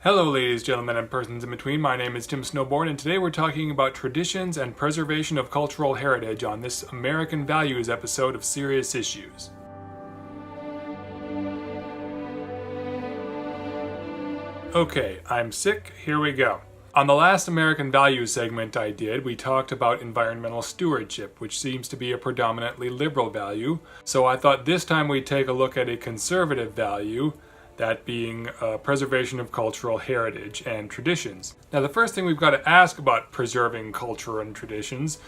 Hello ladies, gentlemen, and persons in between. My name is Tim Snowboard, and today we're talking about traditions and preservation of cultural heritage on this American Values episode of Serious Issues. Okay, I'm sick, here we go. On the last American Values segment I did, we talked about environmental stewardship, which seems to be a predominantly liberal value, so I thought this time we'd take a look at a conservative value, that being preservation of cultural heritage and traditions. Now, the first thing we've got to ask about preserving culture and traditions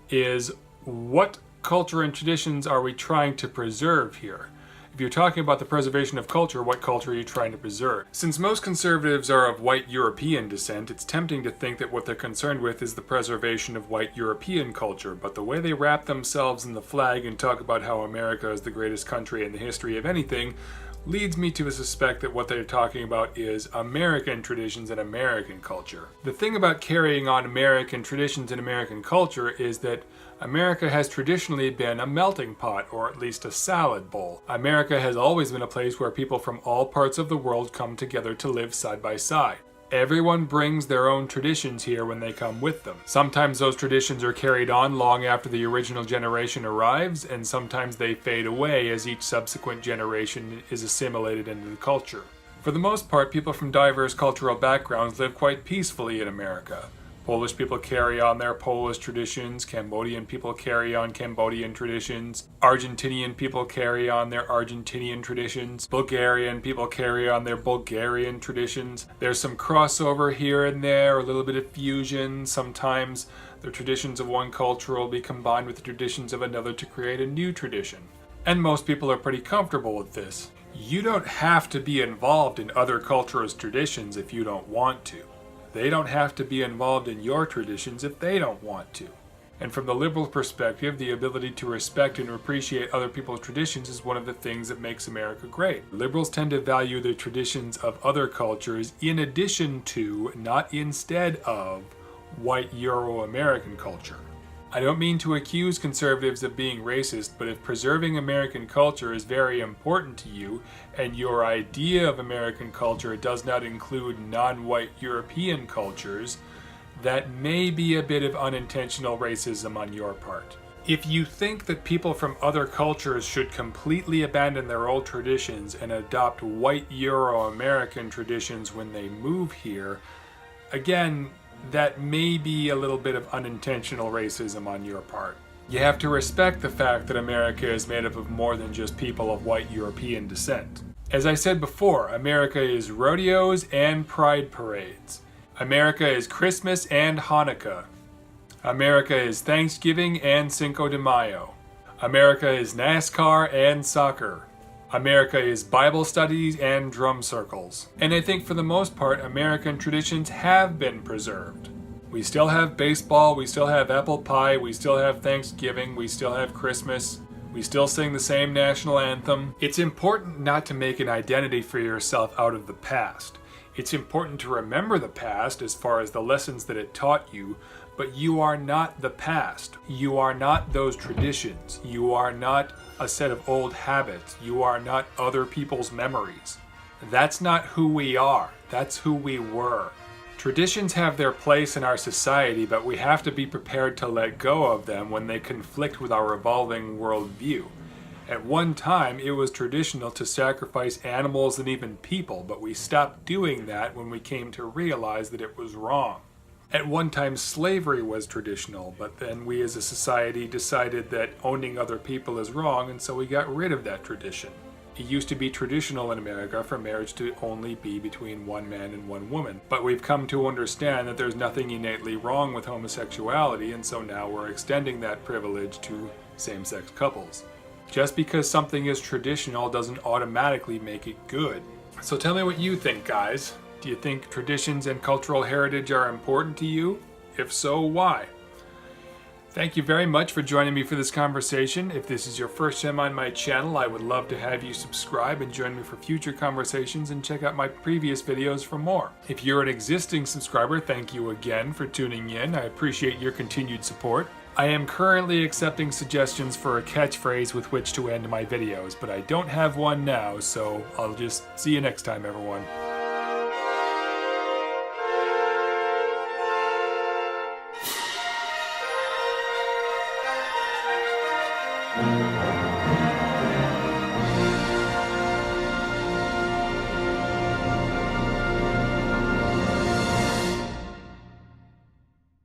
is what culture and traditions are we trying to preserve here? If you're talking about the preservation of culture, what culture are you trying to preserve? Since most conservatives are of white European descent, it's tempting to think that what they're concerned with is the preservation of white European culture, but the way they wrap themselves in the flag and talk about how America is the greatest country in the history of anything leads me to suspect that what they're talking about is American traditions and American culture. The thing about carrying on American traditions and American culture is that America has traditionally been a melting pot, or at least a salad bowl. America has always been a place where people from all parts of the world come together to live side by side. Everyone brings their own traditions here when they come with them. Sometimes those traditions are carried on long after the original generation arrives, and sometimes they fade away as each subsequent generation is assimilated into the culture. For the most part, people from diverse cultural backgrounds live quite peacefully in America. Polish people carry on their Polish traditions, Cambodian people carry on Cambodian traditions, Argentinian people carry on their Argentinian traditions, Bulgarian people carry on their Bulgarian traditions. There's some crossover here and there, a little bit of fusion. Sometimes the traditions of one culture will be combined with the traditions of another to create a new tradition. And most people are pretty comfortable with this. You don't have to be involved in other cultures' traditions if you don't want to. They don't have to be involved in your traditions if they don't want to. And from the liberal perspective, the ability to respect and appreciate other people's traditions is one of the things that makes America great. Liberals tend to value the traditions of other cultures in addition to, not instead of, white Euro-American culture. I don't mean to accuse conservatives of being racist, but if preserving American culture is very important to you, and your idea of American culture does not include non-white European cultures, that may be a bit of unintentional racism on your part. If you think that people from other cultures should completely abandon their old traditions and adopt white Euro-American traditions when they move here, again, that may be a little bit of unintentional racism on your part. You have to respect the fact that America is made up of more than just people of white European descent. As I said before, America is rodeos and pride parades. America is Christmas and Hanukkah. America is Thanksgiving and Cinco de Mayo. America is NASCAR and soccer. America is Bible studies and drum circles. And I think for the most part, American traditions have been preserved. We still have baseball, we still have apple pie, we still have Thanksgiving, we still have Christmas, we still sing the same national anthem. It's important not to make an identity for yourself out of the past. It's important to remember the past as far as the lessons that it taught you, but you are not the past. You are not those traditions. You are not a set of old habits. You are not other people's memories. That's not who we are. That's who we were. Traditions have their place in our society, but we have to be prepared to let go of them when they conflict with our evolving worldview. At one time, it was traditional to sacrifice animals and even people, but we stopped doing that when we came to realize that it was wrong. At one time, slavery was traditional, but then we as a society decided that owning other people is wrong, and so we got rid of that tradition. It used to be traditional in America for marriage to only be between one man and one woman, but we've come to understand that there's nothing innately wrong with homosexuality, and so now we're extending that privilege to same-sex couples. Just because something is traditional doesn't automatically make it good. So tell me what you think, guys. Do you think traditions and cultural heritage are important to you? If so, why? Thank you very much for joining me for this conversation. If this is your first time on my channel, I would love to have you subscribe and join me for future conversations, and check out my previous videos for more. If you're an existing subscriber, thank you again for tuning in. I appreciate your continued support. I am currently accepting suggestions for a catchphrase with which to end my videos, but I don't have one now, so I'll just see you next time, everyone. bye.